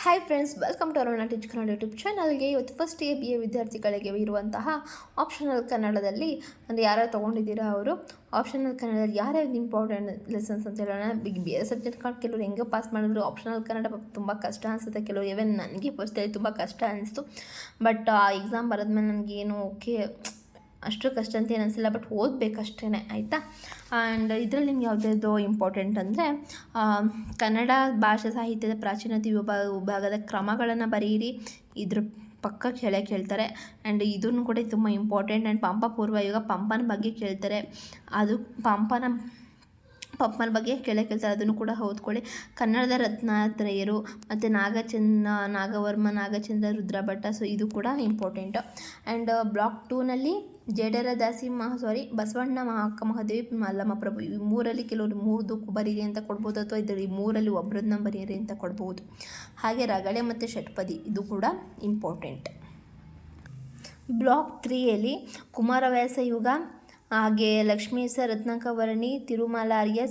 Hi friends, welcome to Aruna teach Kannada YouTube ಚಾನಲ್ಗೆ. ಇವತ್ತು first year BA ವಿದ್ಯಾರ್ಥಿಗಳಿಗೆ ಇರುವಂತಹ ಆಪ್ಷನಲ್ ಕನ್ನಡದಲ್ಲಿ ಅಂದರೆ ಯಾರ್ಯಾರು ತೊಗೊಂಡಿದ್ದೀರಾ ಅವರು ಆಪ್ಷನಲ್ ಕನ್ನಡದಲ್ಲಿ ಯಾರ್ಯಾರು ಇಂಪಾರ್ಟೆಂಟ್ ಲೆಸನ್ಸ್ ಅಂತ ಹೇಳೋಣ. BA ಸಬ್ಜೆಕ್ಟ್ ಕಾರ್ಡ್ ಕೆಲವರು ಹೆಂಗೆ ಪಾಸ್ ಮಾಡಿದ್ರು. ಆಪ್ಷನಲ್ ಕನ್ನಡ ತುಂಬ ಕಷ್ಟ ಅನಿಸುತ್ತೆ, ಕೆಲವರು ಈವನ್ ನನಗೆ ಫಸ್ಟಲ್ಲಿ ತುಂಬ ಕಷ್ಟ ಅನಿಸ್ತು. ಬಟ್ ಆ ಎಕ್ಸಾಮ್ ಬರೆದ್ಮೇಲೆ ನನಗೇನು ಓಕೆ ಅಷ್ಟು ಕಷ್ಟ ಅಂತ ಏನು ಅನಿಸಿಲ್ಲ, ಬಟ್ ಓದಬೇಕಷ್ಟೇ, ಆಯಿತಾ. ಆ್ಯಂಡ್ ಇದರಲ್ಲಿ ನಿಮ್ಗೆ ಯಾವುದಾದ್ರು ಇಂಪಾರ್ಟೆಂಟ್ ಅಂದರೆ ಕನ್ನಡ ಭಾಷಾ ಸಾಹಿತ್ಯದ ಪ್ರಾಚೀನತೆ ವಿಭಾಗದ ಕ್ರಮಗಳನ್ನು ಬರೆಯಿರಿ. ಇದ್ರ ಪಕ್ಕ ಕೇಳ್ತಾರೆ. ಆ್ಯಂಡ್ ಇದನ್ನು ಕೂಡ ತುಂಬ ಇಂಪಾರ್ಟೆಂಟ್. ಆ್ಯಂಡ್ ಪಂಪ ಪೂರ್ವ ಯುಗ ಪಂಪನ ಬಗ್ಗೆ ಕೇಳ್ತಾರೆ. ಅದು ಪಂಪನ ಬಗ್ಗೆ ಕೇಳ್ತಾರೆ, ಅದನ್ನು ಕೂಡ ಓದ್ಕೊಳ್ಳಿ. ಕನ್ನಡದ ರತ್ನಾತ್ರಯರು ಮತ್ತು ನಾಗವರ್ಮ, ನಾಗಚಂದ್ರ, ರುದ್ರಭಟ್ಟ, ಸೊ ಇದು ಕೂಡ ಇಂಪಾರ್ಟೆಂಟು. ಆ್ಯಂಡ್ ಬ್ಲಾಕ್ 2ನಲ್ಲಿ ಜೇಡರ ದಾಸಿ ಬಸವಣ್ಣ, ಅಕ್ಕ ಮಹಾದೇವಿ, ಮಲ್ಲಮ್ಮ ಪ್ರಭು, ಈ ಮೂರಲ್ಲಿ ಕೆಲವರು 3 ಬರೀರಿ ಅಂತ ಕೊಡ್ಬೋದು, ಅಥವಾ ಇದರಲ್ಲಿ 3ರಲ್ಲಿ ಒಬ್ಬರನ್ನ ಬರೀರಿ ಅಂತ ಕೊಡ್ಬೋದು. ಹಾಗೆ ರಗಳೆ ಮತ್ತು ಷಟ್ಪದಿ ಇದು ಕೂಡ ಇಂಪಾರ್ಟೆಂಟ್. ಬ್ಲಾಕ್ 3ಯಲ್ಲಿ ಕುಮಾರವ್ಯಾಸ ಯುಗ, ಹಾಗೆ ಲಕ್ಷ್ಮೀಸ, ರತ್ನಾಕವರ್ಣಿ, ತಿರುಮಲಾರ್ಯ,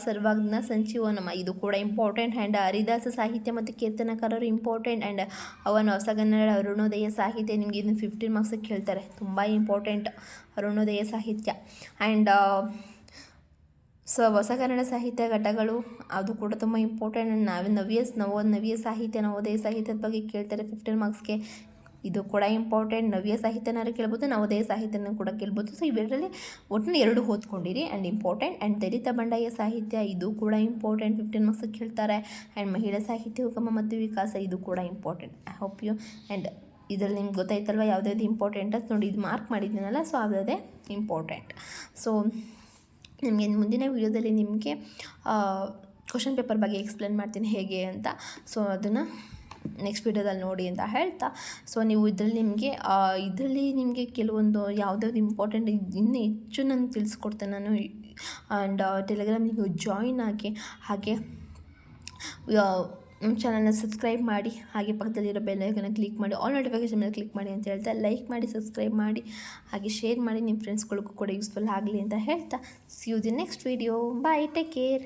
ಸರ್ವಜ್ಞ, ಸಂಚೀವನಮ ಇದು ಕೂಡ ಇಂಪಾರ್ಟೆಂಟ್. ಆ್ಯಂಡ್ ಹರಿದಾಸ ಸಾಹಿತ್ಯ ಮತ್ತು ಕೀರ್ತನಕಾರರು ಇಂಪಾರ್ಟೆಂಟ್. ಆ್ಯಂಡ್ ಅವನ ಹೊಸಗನ್ನಡ, ಅರುಣೋದಯ ಸಾಹಿತ್ಯ ನಿಮಗೆ ಇದನ್ನು 15 ಮಾರ್ಕ್ಸಿಗೆ ಕೇಳ್ತಾರೆ, ತುಂಬ ಇಂಪಾರ್ಟೆಂಟ್ ಅರುಣೋದಯ ಸಾಹಿತ್ಯ. ಆ್ಯಂಡ್ ಹೊಸಗನ್ನಡ ಸಾಹಿತ್ಯ ಘಟಗಳು ಅದು ಕೂಡ ತುಂಬ ಇಂಪಾರ್ಟೆಂಟ್. ನವ್ಯ ಸಾಹಿತ್ಯ, ನವೋದಯ ಸಾಹಿತ್ಯದ ಬಗ್ಗೆ ಕೇಳ್ತಾರೆ 15 ಮಾರ್ಕ್ಸ್ಗೆ, ಇದು ಕೂಡ ಇಂಪಾರ್ಟೆಂಟ್. ನವ್ಯ ಸಾಹಿತ್ಯನಾರು ಕೇಳ್ಬೋದು, ನವೋದಯ ಸಾಹಿತ್ಯನ ಕೂಡ ಕೇಳ್ಬೋದು. ಸೊ ಇವೆರಡರಲ್ಲಿ ಒಟ್ಟಿನ 2 ಓದ್ಕೊಂಡಿರಿ ಆ್ಯಂಡ್ ಇಂಪಾರ್ಟೆಂಟ್. ಆ್ಯಂಡ್ ದಲಿತ ಬಂಡಾಯ ಸಾಹಿತ್ಯ ಇದು ಕೂಡ ಇಂಪಾರ್ಟೆಂಟ್, 15 ಮಾರ್ಕ್ಸಿಗೆ ಕೇಳ್ತಾರೆ. ಆ್ಯಂಡ್ ಮಹಿಳಾ ಸಾಹಿತ್ಯ ಉಗಮ ಮತ್ತು ವಿಕಾಸ ಇದು ಕೂಡ important. I hope you. And ಇದರಲ್ಲಿ ನಿಮ್ಗೆ ಗೊತ್ತಾಯ್ತಲ್ವ ಯಾವುದ್ಯಾವುದು ಇಂಪಾರ್ಟೆಂಟ್ ಅಂತ ನೋಡಿ, ಇದು ಮಾರ್ಕ್ ಮಾಡಿದ್ದೀನಲ್ಲ, ಸೊ ಯಾವುದೇ ಇಂಪಾರ್ಟೆಂಟ್. ಸೊ ನಿಮಗೆ ಮುಂದಿನ ವೀಡಿಯೋದಲ್ಲಿ ನಿಮಗೆ ಕ್ವಶನ್ ಪೇಪರ್ ಬಗ್ಗೆ ಎಕ್ಸ್ಪ್ಲೇನ್ ಮಾಡ್ತೀನಿ ಹೇಗೆ ಅಂತ. ಸೊ ಅದನ್ನು ನೆಕ್ಸ್ಟ್ ವೀಡಿಯೋದಲ್ಲಿ ನೋಡಿ ಅಂತ ಹೇಳ್ತಾ, ಸೊ ನೀವು ಇದರಲ್ಲಿ ನಿಮಗೆ ಕೆಲವೊಂದು ಯಾವುದ್ಯಾವ್ದು ಇಂಪಾರ್ಟೆಂಟ್ ಇನ್ನೂ ಹೆಚ್ಚು ನಾನು ತಿಳಿಸ್ಕೊಡ್ತೇನೆ ನಾನು. ಆ್ಯಂಡ್ ಟೆಲಿಗ್ರಾಮ್ ನೀವು ಜಾಯಿನ್ ಆಗಿ, ಹಾಗೆ ನಮ್ಮ ಚಾನಲ್ನ ಸಬ್ಸ್ಕ್ರೈಬ್ ಮಾಡಿ, ಹಾಗೆ ಪಕ್ಕದಲ್ಲಿರೋ ಬೆಲ್ ಐಕನ್ನ ಕ್ಲಿಕ್ ಮಾಡಿ, ಆಲ್ ನೋಟಿಫಿಕೇಷನ್ ಮೇಲೆ ಕ್ಲಿಕ್ ಮಾಡಿ ಅಂತ ಹೇಳ್ತಾ, ಲೈಕ್ ಮಾಡಿ, ಸಬ್ಸ್ಕ್ರೈಬ್ ಮಾಡಿ, ಹಾಗೆ ಶೇರ್ ಮಾಡಿ, ನಿಮ್ಮ ಫ್ರೆಂಡ್ಸ್ಗಳಿಗೂ ಕೂಡ ಯೂಸ್ಫುಲ್ ಆಗಲಿ ಅಂತ ಹೇಳ್ತಾ, see you the next video. Bye, take care.